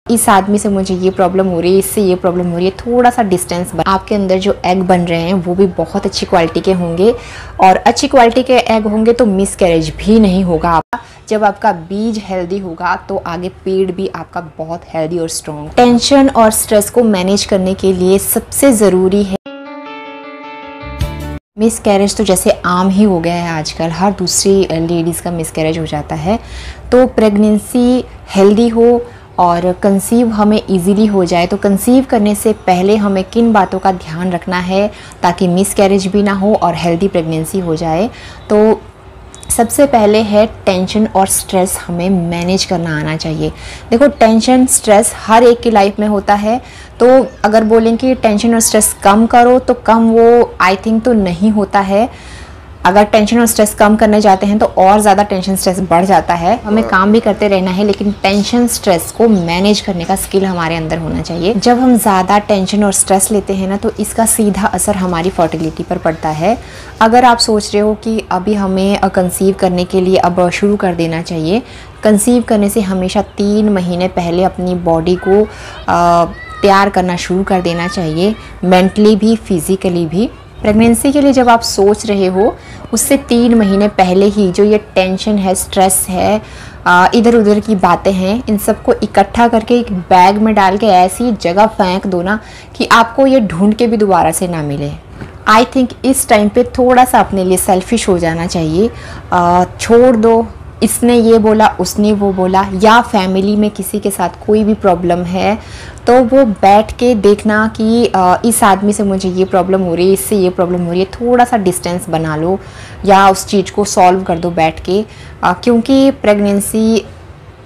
इस आदमी से मुझे ये प्रॉब्लम हो रही है, इससे ये प्रॉब्लम हो रही है, थोड़ा सा डिस्टेंस आपके अंदर जो एग बन रहे हैं वो भी बहुत अच्छी क्वालिटी के होंगे। और अच्छी क्वालिटी के एग होंगे तो मिसकैरेज भी नहीं होगा। जब आपका बीज हेल्दी होगा तो आगे पेड़ भी आपका बहुत हेल्दी और स्ट्रॉन्ग। टेंशन और स्ट्रेस को मैनेज करने के लिए सबसे ज़रूरी है, मिसकैरेज तो जैसे आम ही हो गया है आजकल, हर दूसरी लेडीज़ का मिसकैरेज हो जाता है। तो प्रेगनेंसी हेल्दी हो और कंसीव हमें इजीली हो जाए, तो कंसीव करने से पहले हमें किन बातों का ध्यान रखना है ताकि मिसकैरेज भी ना हो और हेल्दी प्रेगनेंसी हो जाए। तो सबसे पहले है टेंशन और स्ट्रेस हमें मैनेज करना आना चाहिए। देखो, टेंशन स्ट्रेस हर एक की लाइफ में होता है, तो अगर बोलें कि टेंशन और स्ट्रेस कम करो तो कम, वो आई थिंक तो नहीं होता है। अगर टेंशन और स्ट्रेस कम करने जाते हैं तो और ज़्यादा टेंशन स्ट्रेस बढ़ जाता है। हमें काम भी करते रहना है, लेकिन टेंशन स्ट्रेस को मैनेज करने का स्किल हमारे अंदर होना चाहिए। जब हम ज़्यादा टेंशन और स्ट्रेस लेते हैं ना, तो इसका सीधा असर हमारी फर्टिलिटी पर पड़ता है। अगर आप सोच रहे हो कि अभी हमें कंसीव करने के लिए अब शुरू कर देना चाहिए, कंसीव करने से हमेशा 3 महीने पहले अपनी बॉडी को तैयार करना शुरू कर देना चाहिए, मेंटली भी फिज़िकली भी। प्रेगनेंसी के लिए जब आप सोच रहे हो उससे 3 महीने पहले ही जो ये टेंशन है, स्ट्रेस है, इधर उधर की बातें हैं, इन सबको इकट्ठा करके एक बैग में डाल के ऐसी जगह फेंक दो ना कि आपको ये ढूंढ के भी दोबारा से ना मिले। आई थिंक इस टाइम पे थोड़ा सा अपने लिए सेल्फिश हो जाना चाहिए। छोड़ दो, इसने ये बोला, उसने वो बोला, या फैमिली में किसी के साथ कोई भी प्रॉब्लम है तो वो बैठ के देखना कि इस आदमी से मुझे ये प्रॉब्लम हो रही है, इससे ये प्रॉब्लम हो रही है, थोड़ा सा डिस्टेंस बना लो या उस चीज़ को सॉल्व कर दो बैठ के। क्योंकि प्रेगनेंसी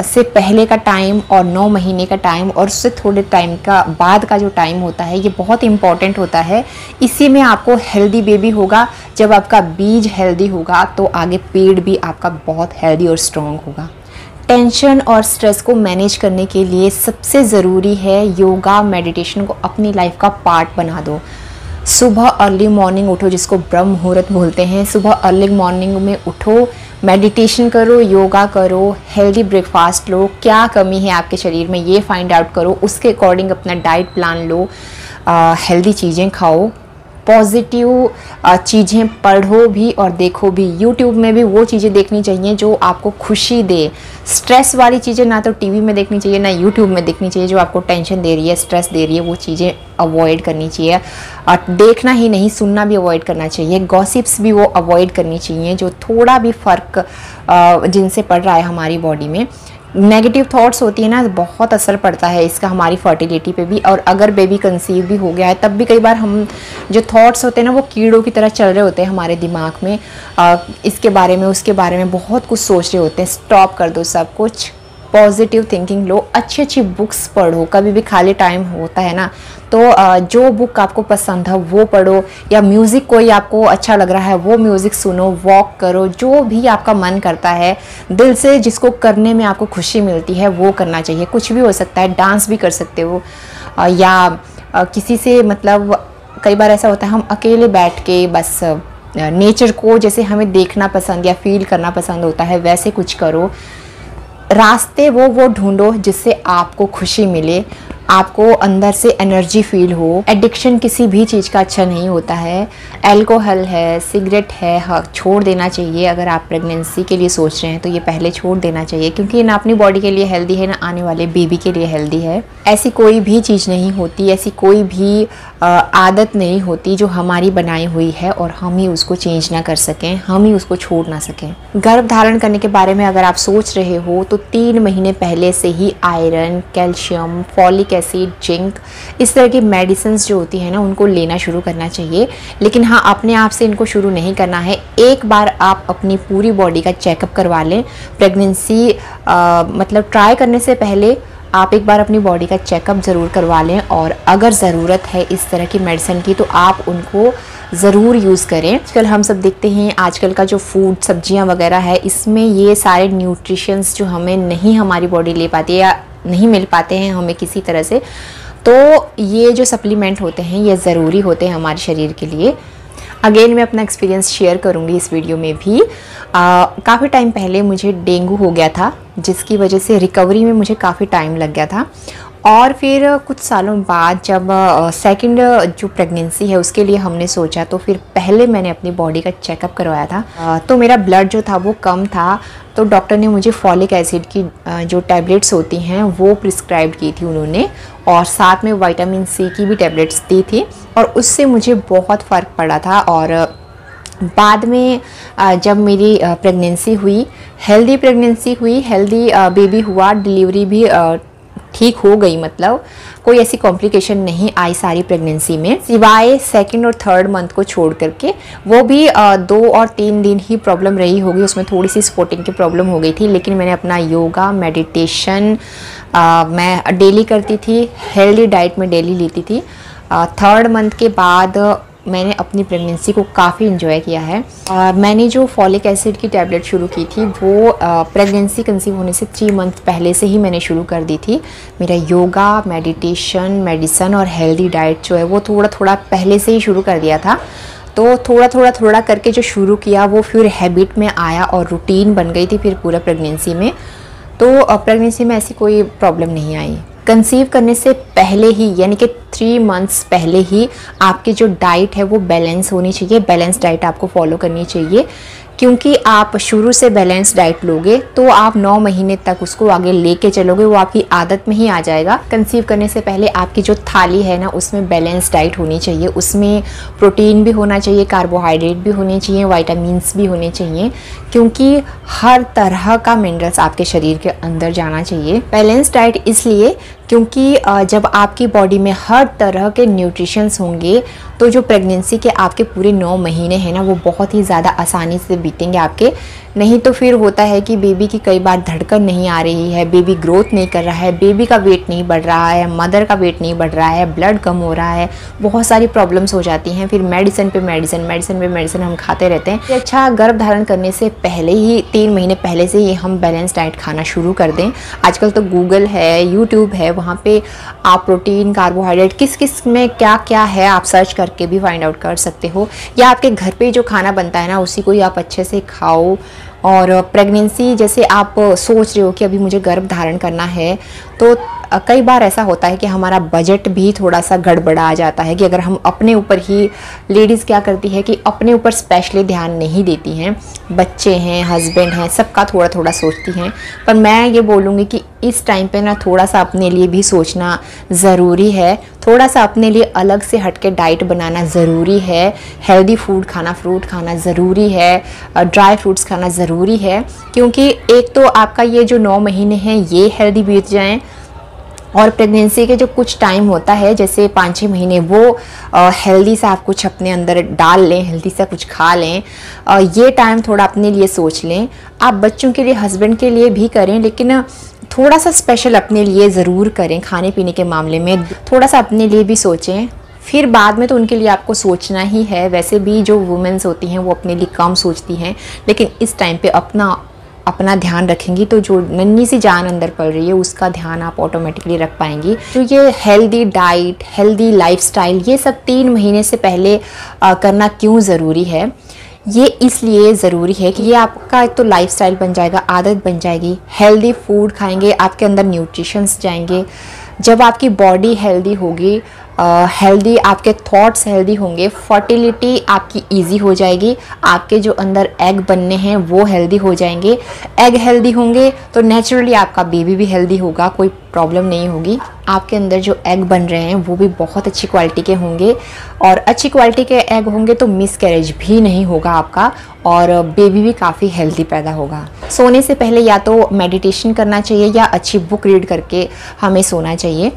से पहले का टाइम और 9 महीने का टाइम और उससे थोड़े टाइम का बाद का जो टाइम होता है, ये बहुत इंपॉर्टेंट होता है। इसी में आपको हेल्दी बेबी होगा। जब आपका बीज हेल्दी होगा तो आगे पेड़ भी आपका बहुत हेल्दी और स्ट्रॉन्ग होगा। टेंशन और स्ट्रेस को मैनेज करने के लिए सबसे ज़रूरी है योगा, मेडिटेशन को अपनी लाइफ का पार्ट बना दो। सुबह अर्ली मॉर्निंग उठो, जिसको ब्रह्म मुहूर्त बोलते हैं। सुबह अर्ली मॉर्निंग में उठो, मेडिटेशन करो, योगा करो, हेल्दी ब्रेकफास्ट लो। क्या कमी है आपके शरीर में ये फाइंड आउट करो, उसके अकॉर्डिंग अपना डाइट प्लान लो, हेल्दी चीज़ें खाओ, पॉजिटिव चीज़ें पढ़ो भी और देखो भी। यूट्यूब में भी वो चीज़ें देखनी चाहिए जो आपको खुशी दे। स्ट्रेस वाली चीज़ें ना तो टीवी में देखनी चाहिए ना यूट्यूब में देखनी चाहिए। जो आपको टेंशन दे रही है, स्ट्रेस दे रही है, वो चीज़ें अवॉइड करनी चाहिए। और देखना ही नहीं, सुनना भी अवॉइड करना चाहिए। गॉसिप्स भी वो अवॉइड करनी चाहिए जो थोड़ा भी फ़र्क जिनसे पड़ रहा है हमारी बॉडी में। नेगेटिव थॉट्स होती है ना, बहुत असर पड़ता है इसका हमारी फर्टिलिटी पे भी। और अगर बेबी कंसीव भी हो गया है तब भी कई बार हम जो थॉट्स होते हैं ना, वो कीड़ों की तरह चल रहे होते हैं हमारे दिमाग में। इसके बारे में, उसके बारे में बहुत कुछ सोच रहे होते हैं। स्टॉप कर दो सब कुछ, पॉजिटिव थिंकिंग लो, अच्छी अच्छी बुक्स पढ़ो। कभी भी खाली टाइम होता है ना, तो जो बुक आपको पसंद है वो पढ़ो, या म्यूज़िक कोई आपको अच्छा लग रहा है वो म्यूज़िक सुनो, वॉक करो, जो भी आपका मन करता है दिल से, जिसको करने में आपको खुशी मिलती है वो करना चाहिए। कुछ भी हो सकता है, डांस भी कर सकते हो, या किसी से, मतलब कई बार ऐसा होता है हम अकेले बैठ के बस नेचर को जैसे हमें देखना पसंद या फील करना पसंद होता है, वैसे कुछ करो। रास्ते वो ढूंढो जिससे आपको खुशी मिले, आपको अंदर से एनर्जी फील हो। एडिक्शन किसी भी चीज़ का अच्छा नहीं होता है। अल्कोहल है, सिगरेट है, हाँ छोड़ देना चाहिए। अगर आप प्रेगनेंसी के लिए सोच रहे हैं तो ये पहले छोड़ देना चाहिए, क्योंकि ना अपनी बॉडी के लिए हेल्दी है ना आने वाले बेबी के लिए हेल्दी है। ऐसी कोई भी चीज़ नहीं होती, ऐसी कोई भी आदत नहीं होती जो हमारी बनाई हुई है और हम ही उसको चेंज ना कर सकें, हम ही उसको छोड़ ना सकें। गर्भ धारण करने के बारे में अगर आप सोच रहे हो तो 3 महीने पहले से ही iron, calcium, folic acid, zinc, इस तरह की मेडिसिन्स जो होती है ना उनको लेना शुरू करना चाहिए। लेकिन हाँ, अपने आप से इनको शुरू नहीं करना है। एक बार आप अपनी पूरी बॉडी का चेकअप करवा लें। प्रेगनेंसी मतलब ट्राई करने से पहले आप एक बार अपनी बॉडी का चेकअप ज़रूर करवा लें, और अगर ज़रूरत है इस तरह की मेडिसिन की तो आप उनको ज़रूर यूज़ करें। आजकल हम सब देखते हैं, आजकल का जो फूड, सब्जियां वगैरह है, इसमें ये सारे न्यूट्रिशंस जो हमें नहीं हमारी बॉडी ले पाती है या नहीं मिल पाते हैं हमें किसी तरह से, तो ये जो सप्लीमेंट होते हैं ये ज़रूरी होते हैं हमारे शरीर के लिए। अगेन मैं अपना एक्सपीरियंस शेयर करूँगी इस वीडियो में भी। काफ़ी टाइम पहले मुझे डेंगू हो गया था, जिसकी वजह से रिकवरी में मुझे काफ़ी टाइम लग गया था। और फिर कुछ सालों बाद जब सेकंड जो प्रेगनेंसी है उसके लिए हमने सोचा, तो फिर पहले मैंने अपनी बॉडी का चेकअप करवाया था। तो मेरा ब्लड जो था वो कम था, तो डॉक्टर ने मुझे फॉलिक एसिड की जो टैबलेट्स होती हैं वो प्रिस्क्राइब की थी उन्होंने, और साथ में विटामिन सी की भी टैबलेट्स दी थी, और उससे मुझे बहुत फ़र्क पड़ा था। और बाद में जब मेरी प्रेगनेंसी हुई, हेल्दी प्रेगनेंसी हुई, हेल्दी बेबी हुआ, डिलीवरी भी ठीक हो गई, मतलब कोई ऐसी कॉम्प्लिकेशन नहीं आई सारी प्रेगनेंसी में, सिवाय सेकंड और थर्ड मंथ को छोड़ करके। वो भी 2 और 3 दिन ही प्रॉब्लम रही होगी, उसमें थोड़ी सी स्पॉटिंग की प्रॉब्लम हो गई थी, लेकिन मैंने अपना योगा, मेडिटेशन मैं डेली करती थी, हेल्दी डाइट में डेली लेती थी। थर्ड मंथ के बाद मैंने अपनी प्रेगनेंसी को काफ़ी इन्जॉय किया है। मैंने जो फॉलिक एसिड की टैबलेट शुरू की थी वो प्रेगनेंसी कंसीव होने से 3 मंथ पहले से ही मैंने शुरू कर दी थी। मेरा योगा, मेडिटेशन, मेडिसन और हेल्दी डाइट जो है वो थोड़ा थोड़ा पहले से ही शुरू कर दिया था। तो थोड़ा करके जो शुरू किया वो फिर हैबिट में आया और रूटीन बन गई थी फिर पूरा प्रेगनेंसी में। तो प्रेगनेंसी में ऐसी कोई प्रॉब्लम नहीं आई। कंसीव करने से पहले ही, यानी कि 3 मंथ्स पहले ही आपकी जो डाइट है वो बैलेंस होनी चाहिए, बैलेंस डाइट आपको फॉलो करनी चाहिए, क्योंकि आप शुरू से बैलेंस डाइट लोगे तो आप 9 महीने तक उसको आगे लेके चलोगे, वो आपकी आदत में ही आ जाएगा। कंसीव करने से पहले आपकी जो थाली है ना उसमें बैलेंस डाइट होनी चाहिए, उसमें प्रोटीन भी होना चाहिए, कार्बोहाइड्रेट भी होने चाहिए, विटामिन्स भी होने चाहिए, क्योंकि हर तरह का मिनरल्स आपके शरीर के अंदर जाना चाहिए। बैलेंस डाइट इसलिए क्योंकि जब आपकी बॉडी में हर तरह के न्यूट्रिशंस होंगे तो जो प्रेगनेंसी के आपके पूरे 9 महीने हैं ना वो बहुत ही ज़्यादा आसानी से बीतेंगे आपके। नहीं तो फिर होता है कि बेबी की कई बार धड़कन नहीं आ रही है, बेबी ग्रोथ नहीं कर रहा है, बेबी का वेट नहीं बढ़ रहा है, मदर का वेट नहीं बढ़ रहा है, ब्लड कम हो रहा है, बहुत सारी प्रॉब्लम्स हो जाती हैं। फिर मेडिसिन पे मेडिसिन हम खाते रहते हैं। अच्छा, गर्भ धारण करने से पहले ही 3 महीने पहले से ही हम बैलेंस डाइट खाना शुरू कर दें। आजकल तो गूगल है, यूट्यूब है, वहाँ पे आप प्रोटीन, कार्बोहाइड्रेट किस किस में क्या क्या है आप सर्च करके भी फाइंड आउट कर सकते हो, या आपके घर पे जो खाना बनता है ना उसी को ही आप अच्छे से खाओ। और प्रेगनेंसी जैसे आप सोच रहे हो कि अभी मुझे गर्भ धारण करना है, तो कई बार ऐसा होता है कि हमारा बजट भी थोड़ा सा गड़बड़ा जाता है कि अगर हम अपने ऊपर ही, लेडीज़ क्या करती है कि अपने ऊपर स्पेशली ध्यान नहीं देती हैं, बच्चे हैं, हस्बैंड हैं, सबका थोड़ा थोड़ा सोचती हैं। पर मैं ये बोलूँगी कि इस टाइम पे ना थोड़ा सा अपने लिए भी सोचना ज़रूरी है, थोड़ा सा अपने लिए अलग से हट के डाइट बनाना ज़रूरी है, हेल्दी फूड खाना, फ्रूट खाना ज़रूरी है, ड्राई फ्रूट्स खाना ज़रूरी है, क्योंकि एक तो आपका ये जो 9 महीने हैं ये हेल्दी बीत जाएँ, और प्रेगनेंसी के जो कुछ टाइम होता है जैसे 5-6 महीने वो हेल्दी सा आप कुछ अपने अंदर डाल लें, हेल्दी सा कुछ खा लें, ये टाइम थोड़ा अपने लिए सोच लें। आप बच्चों के लिए, हस्बैंड के लिए भी करें, लेकिन थोड़ा सा स्पेशल अपने लिए ज़रूर करें। खाने पीने के मामले में थोड़ा सा अपने लिए भी सोचें, फिर बाद में तो उनके लिए आपको सोचना ही है। वैसे भी जो वुमेन्स होती हैं वो अपने लिए कम सोचती हैं, लेकिन इस टाइम पे अपना ध्यान रखेंगी तो जो नन्ही सी जान अंदर पड़ रही है उसका ध्यान आप ऑटोमेटिकली रख पाएंगी। तो ये हेल्दी डाइट, हेल्दी लाइफस्टाइल, ये सब 3 महीने से पहले करना क्यों ज़रूरी है? ये इसलिए ज़रूरी है कि ये आपका एक तो लाइफस्टाइल बन जाएगा, आदत बन जाएगी। हेल्दी फूड खाएंगे, आपके अंदर न्यूट्रिशंस जाएंगे। जब आपकी बॉडी हेल्दी होगी, हेल्दी आपके थॉट्स हेल्दी होंगे, फर्टिलिटी आपकी इजी हो जाएगी, आपके जो अंदर एग बनने हैं वो हेल्दी हो जाएंगे। एग हेल्दी होंगे तो नेचुरली आपका बेबी भी हेल्दी होगा, कोई प्रॉब्लम नहीं होगी। आपके अंदर जो एग बन रहे हैं वो भी बहुत अच्छी क्वालिटी के होंगे, और अच्छी क्वालिटी के एग होंगे तो मिसकैरेज भी नहीं होगा आपका, और बेबी भी काफ़ी हेल्दी पैदा होगा। सोने से पहले या तो मेडिटेशन करना चाहिए या अच्छी बुक रीड करके हमें सोना चाहिए।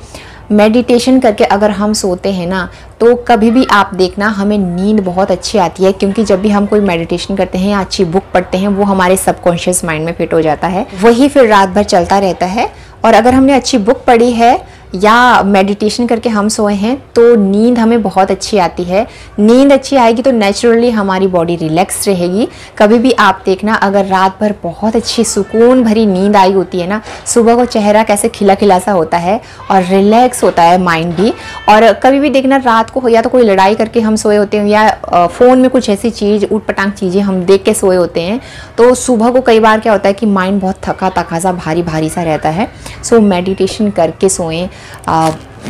मेडिटेशन करके अगर हम सोते हैं ना तो कभी भी आप देखना हमें नींद बहुत अच्छी आती है, क्योंकि जब भी हम कोई मेडिटेशन करते हैं या अच्छी बुक पढ़ते हैं वो हमारे सबकॉन्शियस माइंड में फिट हो जाता है, वही फिर रात भर चलता रहता है। और अगर हमने अच्छी बुक पढ़ी है या मेडिटेशन करके हम सोए हैं तो नींद हमें बहुत अच्छी आती है। नींद अच्छी आएगी तो नेचुरली हमारी बॉडी रिलैक्स रहेगी। कभी भी आप देखना अगर रात भर बहुत अच्छी सुकून भरी नींद आई होती है ना, सुबह को चेहरा कैसे खिला खिला सा होता है और रिलैक्स होता है माइंड भी। और कभी भी देखना रात को या तो कोई लड़ाई करके हम सोए होते हैं या फ़ोन में कुछ ऐसी चीज़ ऊट पटांग चीज़ें हम देख के सोए होते हैं, तो सुबह को कई बार क्या होता है कि माइंड बहुत थका थका सा, भारी भारी सा रहता है। सो मेडिटेशन करके सोएं,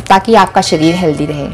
ताकि आपका शरीर हेल्दी रहे।